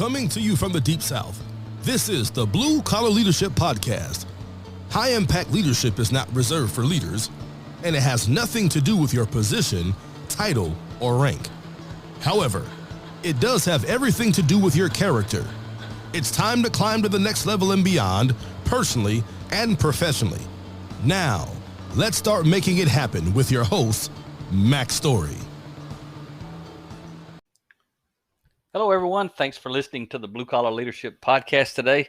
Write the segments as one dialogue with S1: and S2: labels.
S1: Coming to you from the Deep South, this is the Blue Collar Leadership Podcast. High-impact leadership is not reserved for leaders, and it has nothing to do with your position, title, or rank. However, it does have everything to do with your character. It's time to climb to the next level and beyond, personally and professionally. Now, let's start making it happen with your host, Mack Story.
S2: Hello, everyone. Thanks for listening to the Blue Collar Leadership Podcast today.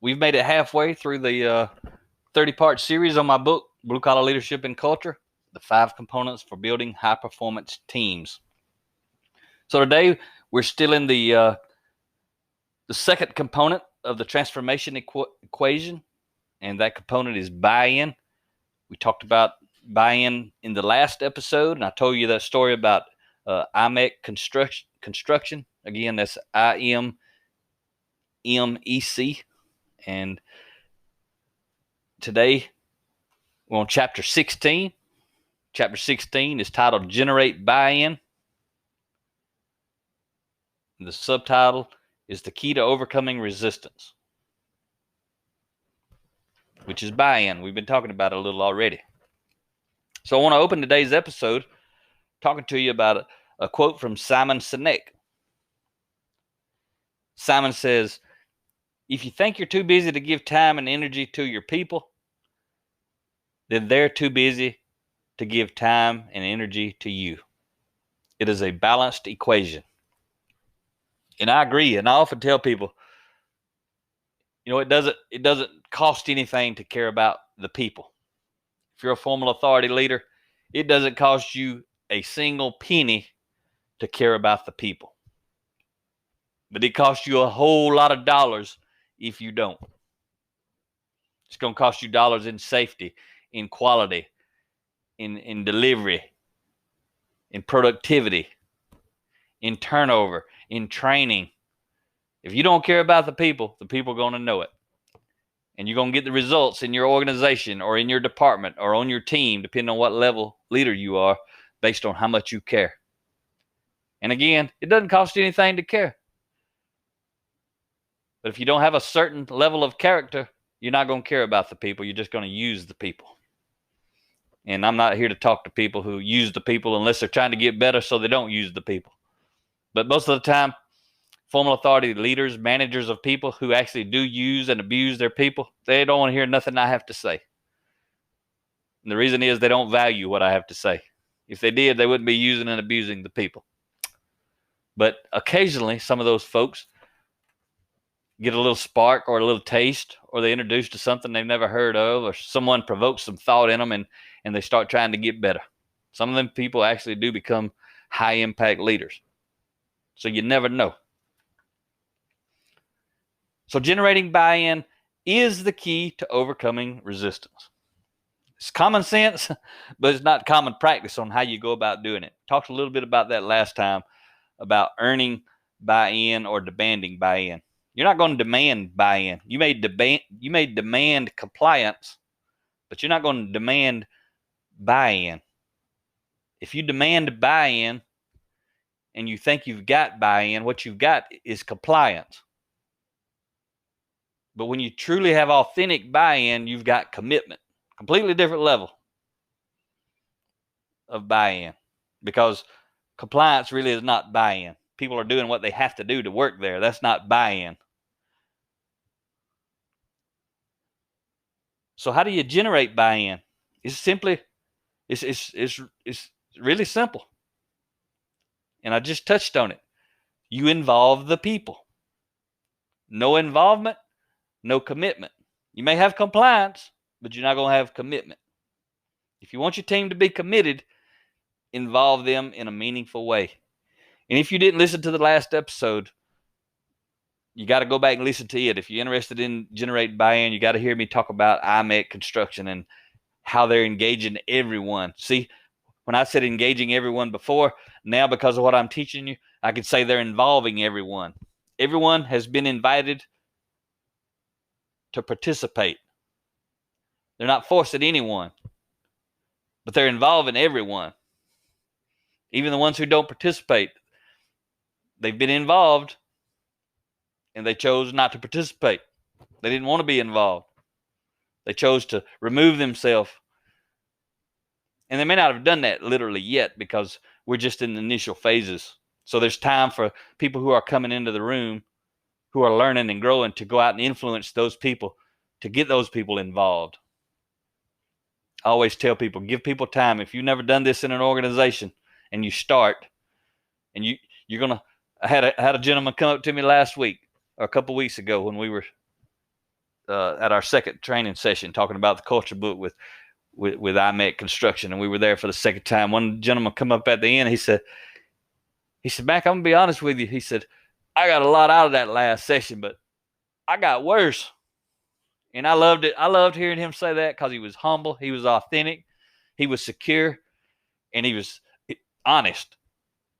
S2: We've made it halfway through the 30-part series on my book, Blue Collar Leadership and Culture, the 5 components for building high-performance teams. So today, we're still in the second component of the transformation equation, and that component is buy-in. We talked about buy-in in the last episode, and I told you that story about Mack construction. Again, that's IMMEC. And today we're on chapter 16. Chapter 16 is titled Generate Buy-in. The subtitle is The Key to Overcoming Resistance, which is buy-in. We've been talking about it a little already. So I want to open today's episode talking to you about a quote from Simon Sinek. Simon says, if you think you're too busy to give time and energy to your people, then they're too busy to give time and energy to you. It is a balanced equation. And I agree. And I often tell people, it doesn't cost anything to care about the people. If you're a formal authority leader, it doesn't cost you a single penny to care about the people. But it costs you a whole lot of dollars if you don't. It's going to cost you dollars in safety, in quality, in delivery, in productivity, in turnover, in training. If you don't care about the people are going to know it. And you're going to get the results in your organization or in your department or on your team, depending on what level leader you are, based on how much you care. And again, it doesn't cost you anything to care. But if you don't have a certain level of character, you're not going to care about the people. You're just going to use the people. And I'm not here to talk to people who use the people unless they're trying to get better so they don't use the people. But most of the time, formal authority leaders, managers of people who actually do use and abuse their people, they don't want to hear nothing I have to say. And the reason is they don't value what I have to say. If they did, they wouldn't be using and abusing the people. But occasionally, some of those folks get a little spark or a little taste, or they introduced to something they've never heard of, or someone provokes some thought in them and they start trying to get better. Some of them people actually do become high-impact leaders. So you never know. So generating buy-in is the key to overcoming resistance. It's common sense, but it's not common practice on how you go about doing it. Talked a little bit about that last time, about earning buy-in or demanding buy-in. You're not going to demand buy-in. You may demand compliance, but you're not going to demand buy-in. If you demand buy-in and you think you've got buy-in, what you've got is compliance. But when you truly have authentic buy-in, you've got commitment. Completely different level of buy-in, because compliance really is not buy-in. People are doing what they have to do to work there. That's not buy-in. So how do you generate buy-in? It's really simple. And I just touched on it. You involve the people. No involvement, no commitment. You may have compliance, but you're not going to have commitment. If you want your team to be committed, involve them in a meaningful way. And if you didn't listen to the last episode, you got to go back and listen to it. If you're interested in generating buy-in, you got to hear me talk about Mack construction and how they're engaging everyone. See, when I said engaging everyone before, now because of what I'm teaching you, I could say they're involving everyone. Everyone has been invited to participate. They're not forcing anyone, but they're involving everyone. Even the ones who don't participate, they've been involved, and they chose not to participate. They didn't want to be involved. They chose to remove themselves. And they may not have done that literally yet because we're just in the initial phases. So there's time for people who are coming into the room, who are learning and growing, to go out and influence those people, to get those people involved. I always tell people, give people time. If you've never done this in an organization and you start, and you're going to, I had a gentleman come up to me last week or a couple weeks ago when we were at our second training session talking about the culture book with Mack Construction, and we were there for the second time. One gentleman come up at the end. He said, Mack, I'm going to be honest with you. He said, I got a lot out of that last session, but I got worse. And I loved it. I loved hearing him say that because he was humble. He was authentic. He was secure. And he was honest.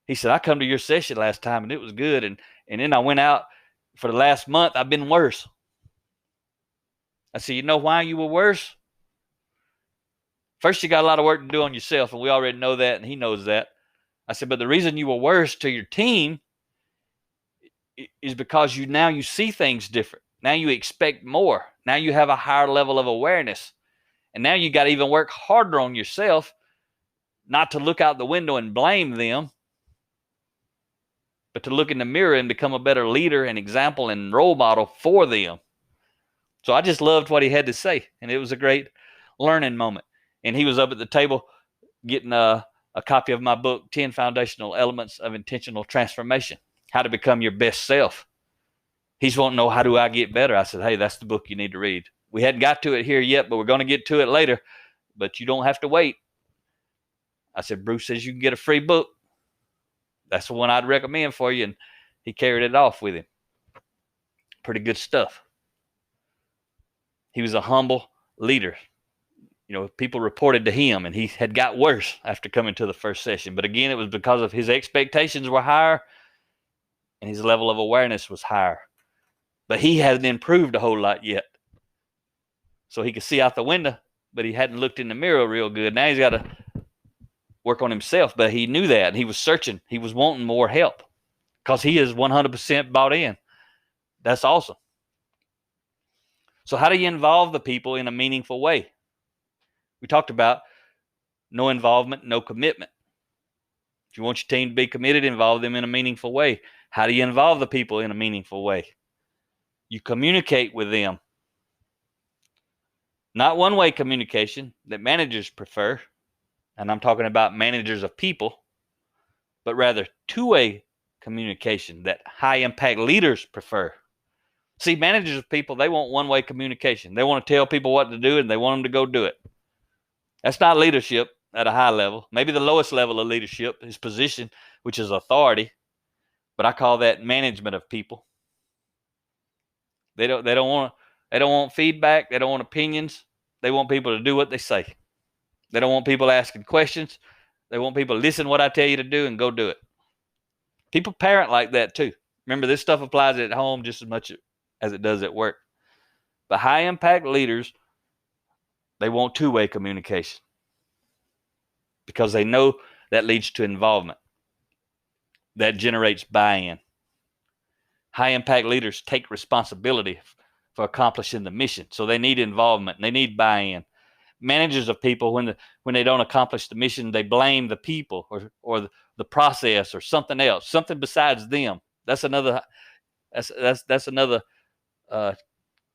S2: He said, I come to your session last time and it was good. And then I went out for the last month. I've been worse. I said, you know why you were worse? First, you got a lot of work to do on yourself. And we already know that. And he knows that. I said, but the reason you were worse to your team is because you see things different. Now you expect more. Now you have a higher level of awareness. And now you got to even work harder on yourself, not to look out the window and blame them, but to look in the mirror and become a better leader and example and role model for them. So I just loved what he had to say. And it was a great learning moment. And he was up at the table getting a copy of my book, 10 Foundational Elements of Intentional Transformation, How to Become Your Best Self. He's wanting to know, how do I get better? I said, hey, that's the book you need to read. We hadn't got to it here yet, but we're going to get to it later. But you don't have to wait. I said, Bruce says you can get a free book. That's the one I'd recommend for you. And he carried it off with him. Pretty good stuff. He was a humble leader. You know, people reported to him, and he had got worse after coming to the first session. But again, it was because of his expectations were higher and his level of awareness was higher. But he hadn't improved a whole lot yet. So he could see out the window, but he hadn't looked in the mirror real good. Now he's got to work on himself. But he knew that, and he was searching. He was wanting more help because he is 100% bought in. That's awesome. So how do you involve the people in a meaningful way? We talked about no involvement, no commitment. If you want your team to be committed, involve them in a meaningful way. How do you involve the people in a meaningful way? You communicate with them. Not one-way communication that managers prefer, and I'm talking about managers of people, but rather two-way communication that high-impact leaders prefer. See, managers of people, they want one-way communication. They want to tell people what to do, and they want them to go do it. That's not leadership at a high level. Maybe the lowest level of leadership is position, which is authority, but I call that management of people. They don't want feedback. They don't want opinions. They want people to do what they say. They don't want people asking questions. They want people to listen to what I tell you to do and go do it. People parent like that too. Remember, this stuff applies at home just as much as it does at work. But high impact leaders, they want two-way communication because they know that leads to involvement. That generates buy-in. High-impact leaders take responsibility for accomplishing the mission. So they need involvement. And they need buy-in. Managers of people, when they don't accomplish the mission, they blame the people or the process or something else, something besides them. That's another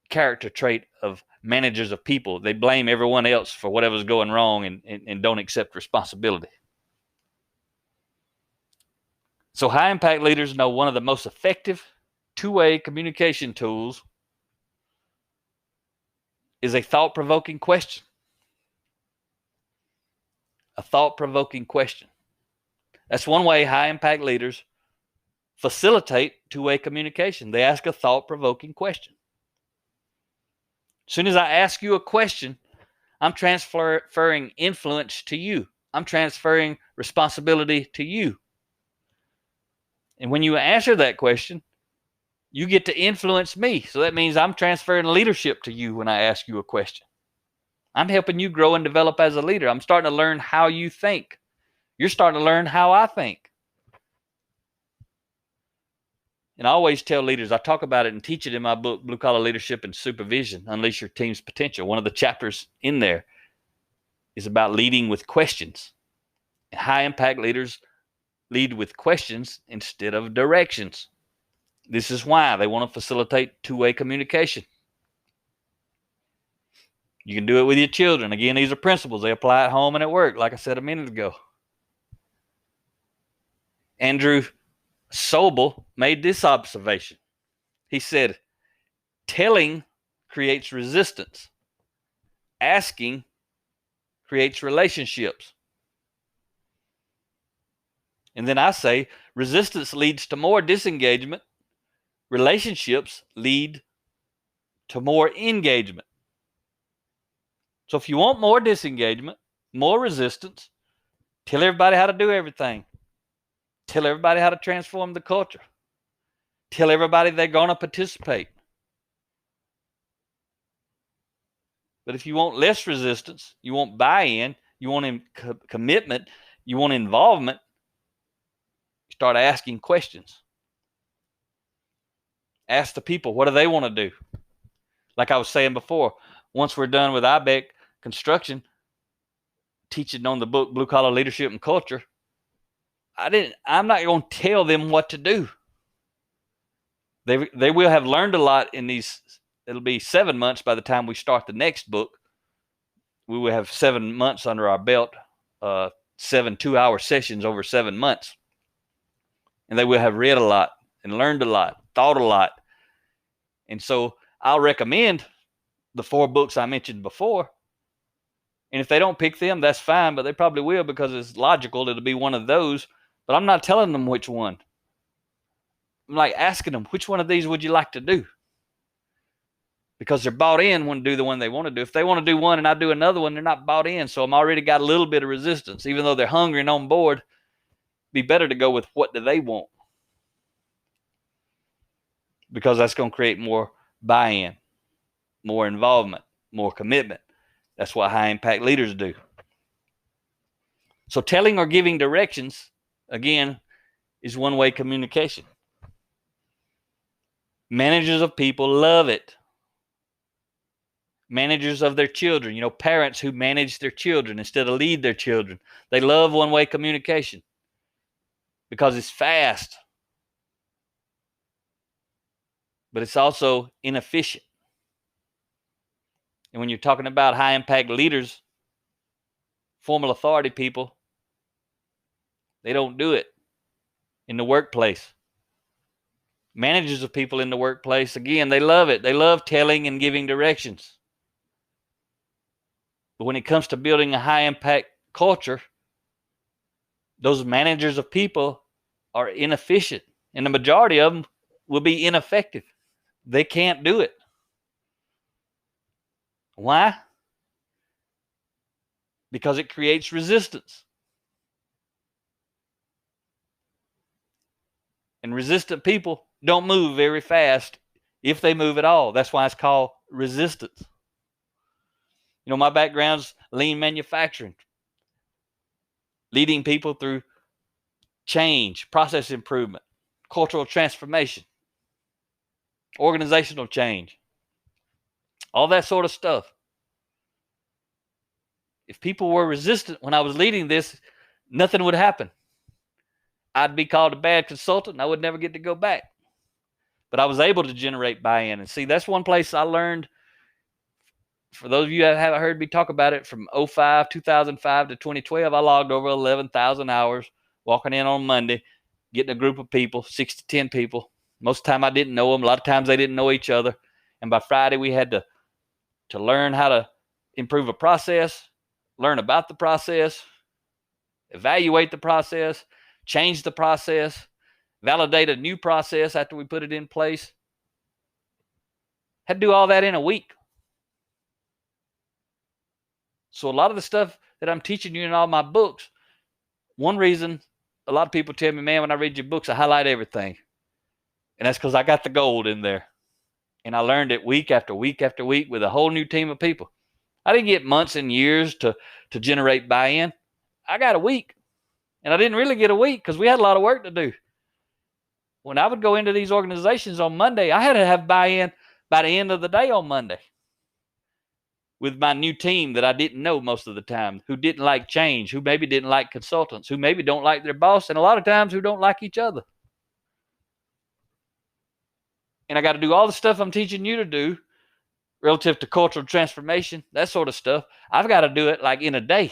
S2: character trait of managers of people. They blame everyone else for whatever's going wrong and don't accept responsibility. So high impact leaders know one of the most effective two-way communication tools is a thought-provoking question. A thought-provoking question. That's one way high impact leaders facilitate two-way communication. They ask a thought-provoking question. As soon as I ask you a question, I'm transferring influence to you. I'm transferring responsibility to you. And when you answer that question, you get to influence me. So that means I'm transferring leadership to you when I ask you a question. I'm helping you grow and develop as a leader. I'm starting to learn how you think. You're starting to learn how I think. And I always tell leaders, I talk about it and teach it in my book, Blue Collar Leadership and Supervision, Unleash Your Team's Potential. One of the chapters in there is about leading with questions. And high impact leaders lead with questions instead of directions. This is why they want to facilitate two-way communication. You can do it with your children. Again, these are principles. They apply at home and at work, like I said a minute ago. Andrew Sobel made this observation. He said, telling creates resistance. Asking creates relationships. And then I say, resistance leads to more disengagement. Relationships lead to more engagement. So if you want more disengagement, more resistance, tell everybody how to do everything. Tell everybody how to transform the culture. Tell everybody they're going to participate. But if you want less resistance, you want buy-in, you want commitment, you want involvement, you start asking questions. Ask the people, what do they want to do? Like I was saying before, once we're done with IBEC construction, teaching on the book Blue Collar Leadership and Culture, I'm not going to tell them what to do. They will have learned a lot in these. It'll be 7 months by the time we start the next book. We will have 7 months under our belt, 7 2-hour sessions over 7 months. And they will have read a lot and learned a lot, thought a lot. And so I'll recommend the 4 books I mentioned before. And if they don't pick them, that's fine, but they probably will because it's logical. It'll be one of those. But I'm not telling them which one. I'm like asking them, which one of these would you like to do? Because they're bought in, want to do the one they want to do. If they want to do one and I do another one, they're not bought in. So I'm already got a little bit of resistance. Even though they're hungry and on board, it'd be better to go with what do they want. Because that's going to create more buy-in, more involvement, more commitment. That's what high impact leaders do. So telling or giving directions, again, is one-way communication. Managers of people love it. Managers of their children, parents who manage their children instead of lead their children, they love one-way communication because it's fast, but it's also inefficient. And when you're talking about high impact leaders, formal authority people, they don't do it in the workplace. Managers of people in the workplace, again, they love it. They love telling and giving directions. But when it comes to building a high impact culture, those managers of people are inefficient. And the majority of them will be ineffective. They can't do it. Why? Because it creates resistance. And resistant people don't move very fast if they move at all. That's why it's called resistance. My background's lean manufacturing, leading people through change, process improvement, cultural transformation, organizational change, all that sort of stuff. If people were resistant when I was leading this, nothing would happen. I'd be called a bad consultant and I would never get to go back. But I was able to generate buy-in. And see, that's one place I learned. For those of you that haven't heard me talk about it, from 2005 to 2012, I logged over 11,000 hours walking in on Monday, getting a group of people, 6 to 10 people. Most of the time I didn't know them. A lot of times they didn't know each other. And by Friday we had to learn how to improve a process, learn about the process, evaluate the process, change the process, validate a new process after we put it in place. Had to do all that in a week. So a lot of the stuff that I'm teaching you in all my books, one reason a lot of people tell me, man, when I read your books, I highlight everything. And that's because I got the gold in there. And I learned it week after week after week with a whole new team of people. I didn't get months and years to generate buy-in. I got a week. And I didn't really get a week because we had a lot of work to do. when I would go into these organizations on Monday, I had to have buy-in by the end of the day on Monday with my new team that I didn't know most of the time, who didn't like change, who maybe didn't like consultants, who maybe don't like their boss, and a lot of times who don't like each other. And I got to do all the stuff I'm teaching you to do relative to cultural transformation, that sort of stuff. I've got to do it like in a day.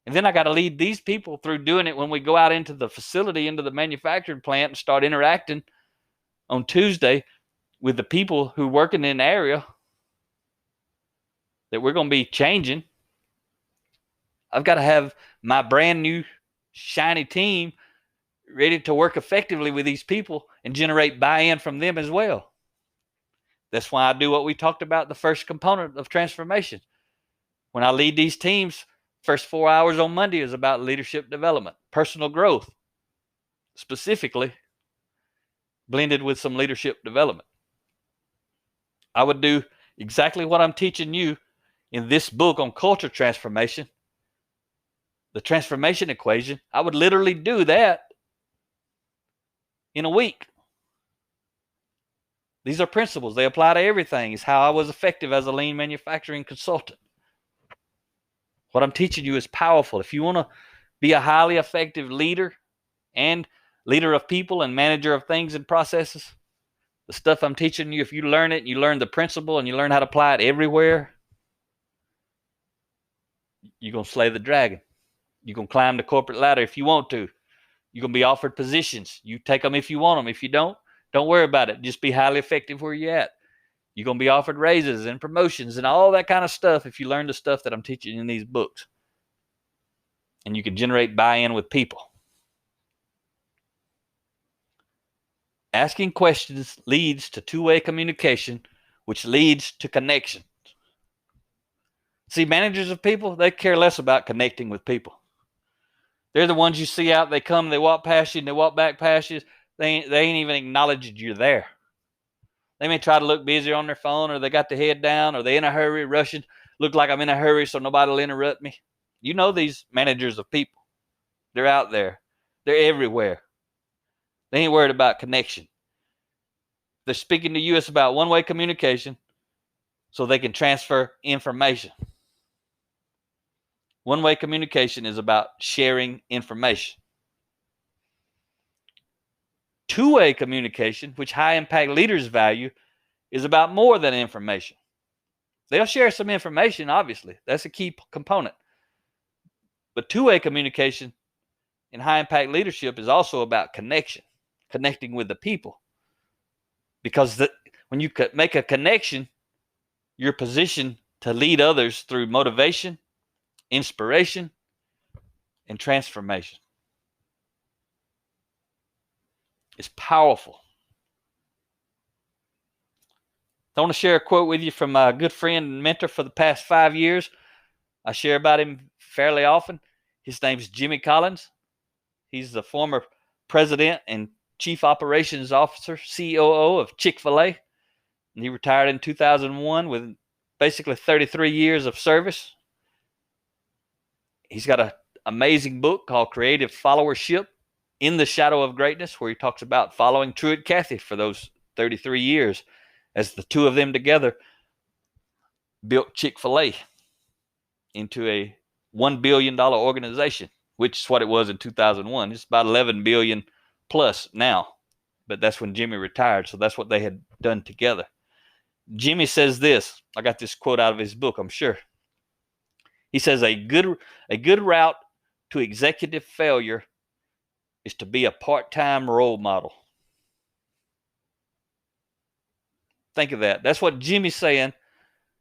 S2: And then I got to lead these people through doing it when we go out into the facility, into the manufacturing plant, and start interacting on Tuesday with the people who are working in the area that we're going to be changing. I've got to have my brand new shiny team ready to work effectively with these people and generate buy-in from them as well. That's why I do what we talked about, the first component of transformation. When I lead these teams, first 4 hours on Monday is about leadership development, personal growth, specifically blended with some leadership development. I would do exactly what I'm teaching you in this book on culture transformation, the transformation equation. I would literally do that in a week. These are principles. They apply to everything. It's how I was effective as a lean manufacturing consultant. What I'm teaching you is powerful. If you want to be a highly effective leader and leader of people and manager of things and processes, the stuff I'm teaching you, if you learn it and you learn the principle and you learn how to apply it everywhere, you're going to slay the dragon. You're going to climb the corporate ladder if you want to. You're going to be offered positions. You take them if you want them. If you don't worry about it. Just be highly effective where you're at. You're going to be offered raises and promotions and all that kind of stuff if you learn the stuff that I'm teaching in these books. And you can generate buy-in with people. Asking questions leads to two-way communication, which leads to connection. See, managers of people, they care less about connecting with people. They're the ones you see out, they come, they walk past you, and they walk back past you. They ain't even acknowledged you're there. They may try to look busy on their phone, or they got their head down, or they're in a hurry, rushing, look like I'm in a hurry so nobody will interrupt me. You know these managers of people. They're out there. They're everywhere. They ain't worried about connection. They're speaking to you. It's about one-way communication so they can transfer information. One-way communication is about sharing information. Two-way communication, which high-impact leaders value, is about more than information. They'll share some information, obviously. That's a key component. But two-way communication in high-impact leadership is also about connection, connecting with the people. Because when you make a connection, you're positioned to lead others through motivation, inspiration, and transformation. It's powerful. I want to share a quote with you from my good friend and mentor for the past 5 years. I share about him fairly often. His name's Jimmy Collins. He's the former president and chief operations officer, COO of Chick-fil-A. And he retired in 2001 with basically 33 years of service. He's got an amazing book called Creative Followership in the Shadow of Greatness, where he talks about following Truett Cathy for those 33 years as the two of them together built Chick-fil-A into a $1 billion organization, which is what it was in 2001. It's about 11 billion plus now, but that's when Jimmy retired. So that's what they had done together. Jimmy says this. I got this quote out of his book, I'm sure. He says, a good route to executive failure is to be a part-time role model. Think of that. That's what Jimmy's saying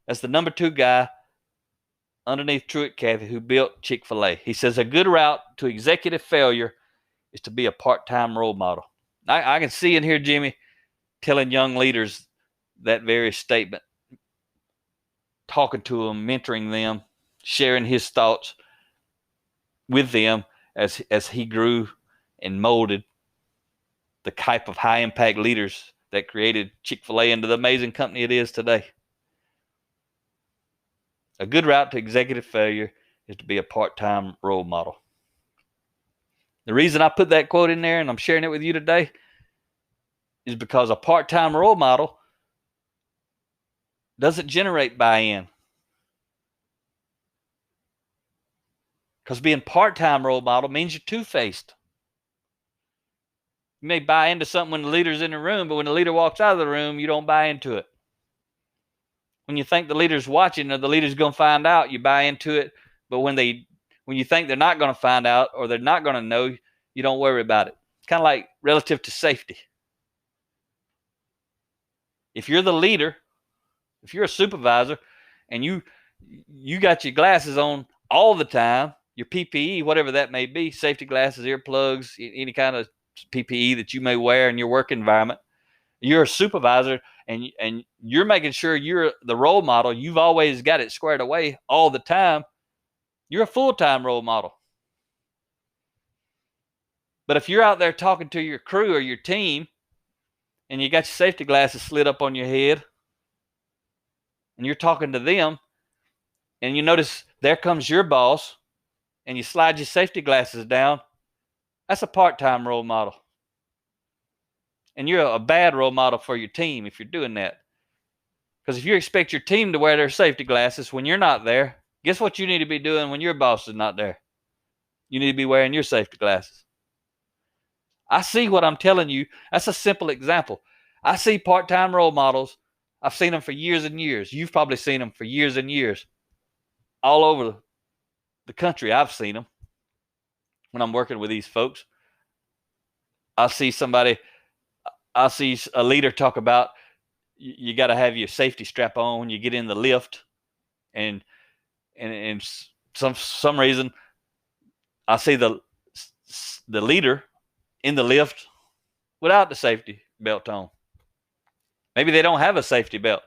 S2: as the number 2 guy underneath Truett Cathy who built Chick-fil-A. He says a good route to executive failure is to be a part-time role model. I can see and hear Jimmy telling young leaders that very statement, talking to them, mentoring them, sharing his thoughts with them as he grew and molded the type of high-impact leaders that created Chick-fil-A into the amazing company it is today. A good route to executive failure is to be a part-time role model. The reason I put that quote in there and I'm sharing it with you today is because a part-time role model doesn't generate buy-in. Because being part-time role model means you're two-faced. You may buy into something when the leader's in the room, but when the leader walks out of the room, you don't buy into it. When you think the leader's watching or the leader's going to find out, you buy into it. But when you think they're not going to find out or they're not going to know, you don't worry about it. It's kind of like relative to safety. If you're the leader, if you're a supervisor, and you got your glasses on all the time, your PPE, whatever that may be, safety glasses, earplugs, any kind of PPE that you may wear in your work environment, you're a supervisor and you're making sure you're the role model. You've always got it squared away all the time. You're a full-time role model. But if you're out there talking to your crew or your team and you got your safety glasses slid up on your head and you're talking to them and you notice there comes your boss and you slide your safety glasses down, that's a part-time role model. And you're a bad role model for your team if you're doing that. Because if you expect your team to wear their safety glasses when you're not there, guess what you need to be doing when your boss is not there? You need to be wearing your safety glasses. I see what I'm telling you. That's a simple example. I see part-time role models. I've seen them for years and years. You've probably seen them for years and years. All over the country, I've seen them. When I'm working with these folks, I see a leader talk about you got to have your safety strap on when you get in the lift, and some reason I see the leader in the lift without the safety belt on. Maybe they don't have a safety belt.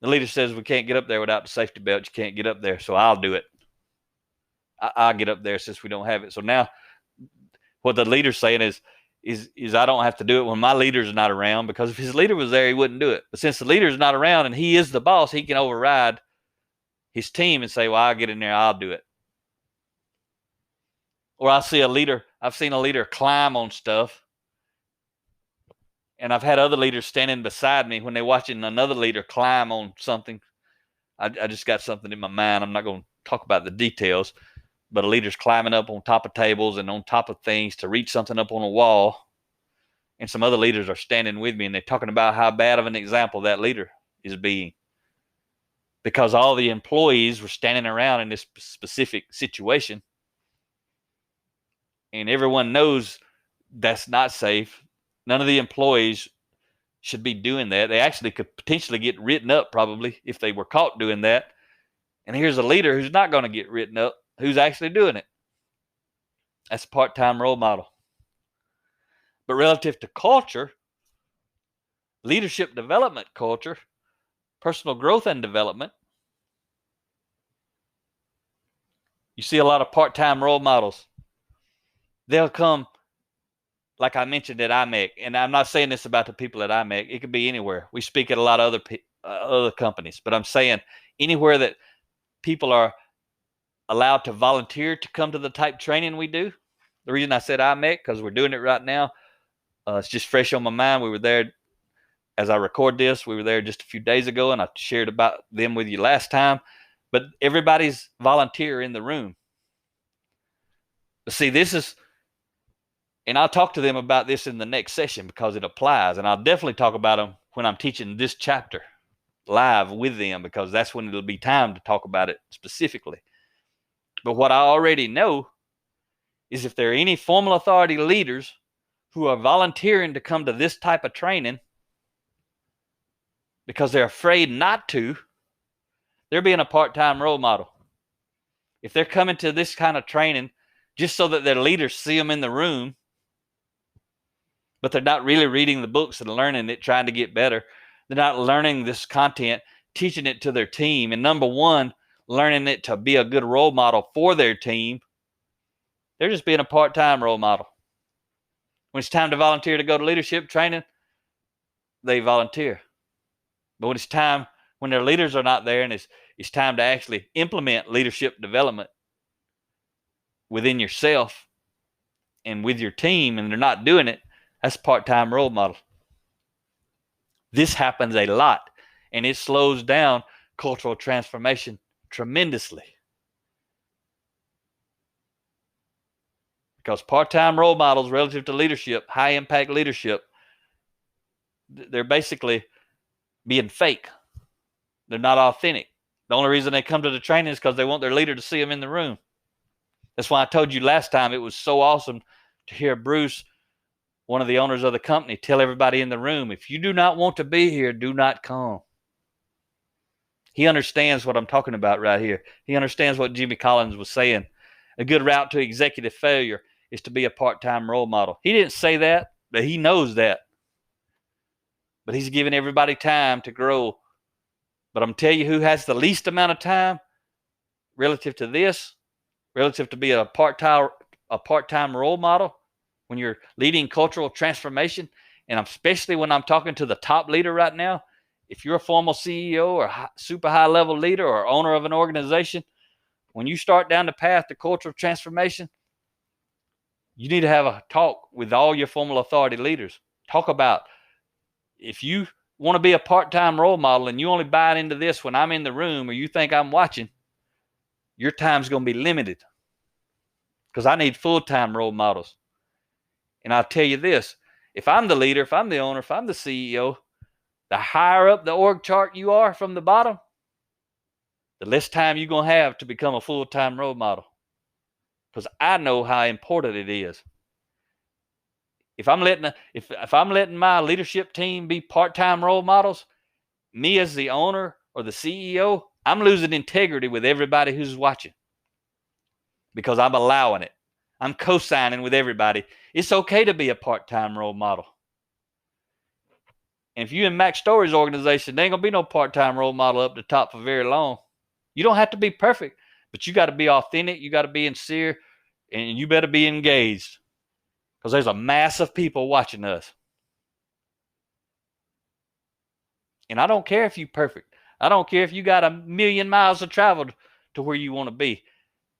S2: The leader says we can't get up there without the safety belt. You can't get up there, so I'll do it. I'll get up there since we don't have it. So now what the leader's saying is I don't have to do it when my leader's not around, because if his leader was there, he wouldn't do it. But since the leader's not around and he is the boss, he can override his team and say, well, I'll get in there, I'll do it. Or I've seen a leader climb on stuff. And I've had other leaders standing beside me when they're watching another leader climb on something. I just got something in my mind. I'm not going to talk about the details, but a leader's climbing up on top of tables and on top of things to reach something up on a wall. And some other leaders are standing with me and they're talking about how bad of an example that leader is being. Because all the employees were standing around in this specific situation. And everyone knows that's not safe. None of the employees should be doing that. They actually could potentially get written up probably if they were caught doing that. And here's a leader who's not going to get written up, who's actually doing it. That's a part-time role model. But relative to culture, leadership development culture, personal growth and development, you see a lot of part-time role models. They'll come, like I mentioned at IMEC, and I'm not saying this about the people at IMEC. It could be anywhere. We speak at a lot of other companies, but I'm saying anywhere that people are allowed to volunteer to come to the type training we do. The reason I said IMEC, because we're doing it right now. It's just fresh on my mind. We were there as I record this. We were there just a few days ago, and I shared about them with you last time. But everybody's volunteer in the room. But see, this is, and I'll talk to them about this in the next session because it applies. And I'll definitely talk about them when I'm teaching this chapter live with them, because that's when it'll be time to talk about it specifically. But what I already know is if there are any formal authority leaders who are volunteering to come to this type of training because they're afraid not to, they're being a part-time role model. If they're coming to this kind of training just so that their leaders see them in the room, but they're not really reading the books and learning it, trying to get better. They're not learning this content, teaching it to their team. And number one, learning it to be a good role model for their team. They're just being a part-time role model. When it's time to volunteer to go to leadership training, they volunteer. But when it's time, when their leaders are not there and it's time to actually implement leadership development within yourself and with your team and they're not doing it, that's part-time role model. This happens a lot, and it slows down cultural transformation tremendously. Because part-time role models relative to leadership, high-impact leadership, they're basically being fake. They're not authentic. The only reason they come to the training is because they want their leader to see them in the room. That's why I told you last time it was so awesome to hear Bruce, one of the owners of the company, tell everybody in the room, if you do not want to be here, do not come. He understands what I'm talking about right here. He understands what Jimmy Collins was saying. A good route to executive failure is to be a part-time role model. He didn't say that, but he knows that. But he's giving everybody time to grow. But I'm telling you who has the least amount of time relative to this, relative to be a part-time role model when you're leading cultural transformation, and especially when I'm talking to the top leader right now. If you're a former CEO or super high-level leader or owner of an organization, when you start down the path to cultural transformation, you need to have a talk with all your formal authority leaders. Talk about, if you want to be a part-time role model and you only buy into this when I'm in the room or you think I'm watching, your time's going to be limited, because I need full-time role models. And I'll tell you this, if I'm the leader, if I'm the owner, if I'm the CEO, the higher up the org chart you are from the bottom, the less time you're going to have to become a full-time role model. Because I know how important it is. If I'm letting my leadership team be part-time role models, me as the owner or the CEO, I'm losing integrity with everybody who's watching, because I'm allowing it. I'm co-signing with everybody. It's okay to be a part-time role model. And if you in Mack Story's organization, there ain't going to be no part-time role model up the top for very long. You don't have to be perfect, but you got to be authentic. You got to be sincere, and you better be engaged, because there's a mass of people watching us. And I don't care if you're perfect. I don't care if you got 1,000,000 miles to travel to where you want to be.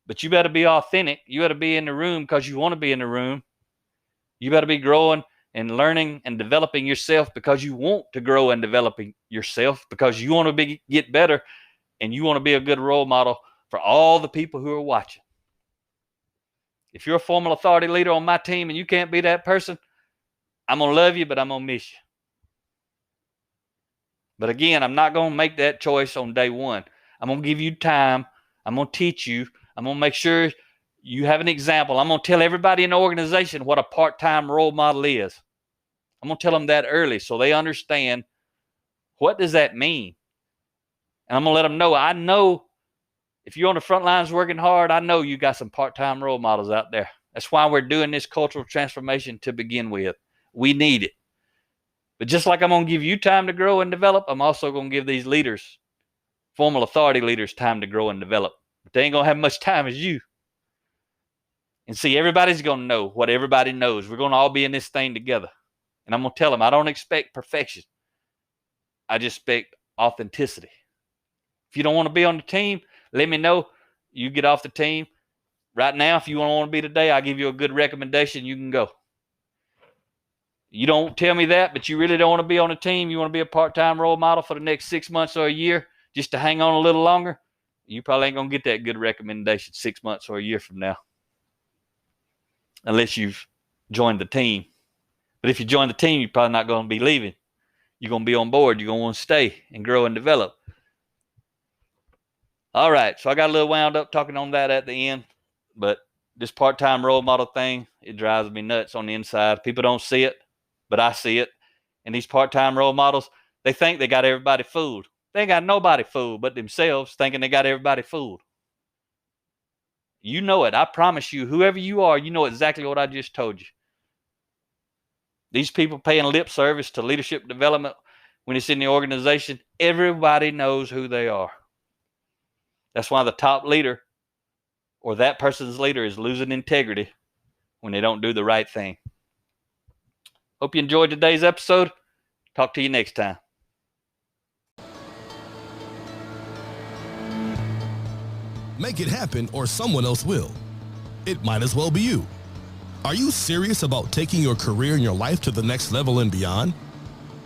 S2: But you better be authentic. You better be in the room because you want to be in the room. You better be growing and learning and developing yourself because you want to grow and develop yourself, because you want to get better, and you want to be a good role model for all the people who are watching. If you're a formal authority leader on my team and you can't be that person, I'm going to love you, but I'm going to miss you. But again, I'm not going to make that choice on day one. I'm going to give you time. I'm going to teach you. I'm going to make sure you have an example. I'm going to tell everybody in the organization what a part-time role model is. I'm going to tell them that early so they understand, what does that mean? And I'm going to let them know, I know if you're on the front lines working hard, I know you got some part-time role models out there. That's why we're doing this cultural transformation to begin with. We need it. But just like I'm going to give you time to grow and develop, I'm also going to give these leaders, formal authority leaders, time to grow and develop. But they ain't going to have much time as you. And see, everybody's going to know what everybody knows. We're going to all be in this thing together. And I'm going to tell them, I don't expect perfection. I just expect authenticity. If you don't want to be on the team, let me know. You get off the team. Right now, if you don't want to be today, I'll give you a good recommendation. You can go. You don't tell me that, but you really don't want to be on a team. You want to be a part-time role model for the next 6 months or a year just to hang on a little longer. You probably ain't going to get that good recommendation 6 months or a year from now, unless you've joined the team. But if you join the team, you're probably not going to be leaving. You're going to be on board. You're going to want to stay and grow and develop. All right, so I got a little wound up talking on that at the end, but this part-time role model thing, it drives me nuts on the inside. People don't see it, but I see it. And these part-time role models, they think they got everybody fooled. They ain't got nobody fooled but themselves, thinking they got everybody fooled. You know it. I promise you, whoever you are, you know exactly what I just told you. These people paying lip service to leadership development when it's in the organization, everybody knows who they are. That's why the top leader or that person's leader is losing integrity when they don't do the right thing. Hope you enjoyed today's episode. Talk to you next time.
S1: Make it happen or someone else will. It might as well be you. Are you serious about taking your career and your life to the next level and beyond?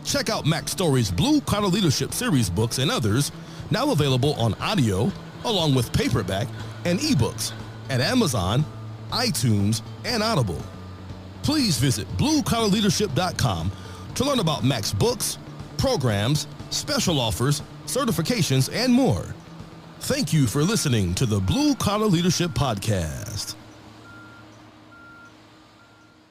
S1: Check out Mack Story's Blue Collar Leadership series books and others, now available on audio, along with paperback and ebooks at Amazon, iTunes, and Audible. Please visit bluecollarleadership.com to learn about Mack's books, programs, special offers, certifications, and more. Thank you for listening to the Blue Collar Leadership Podcast.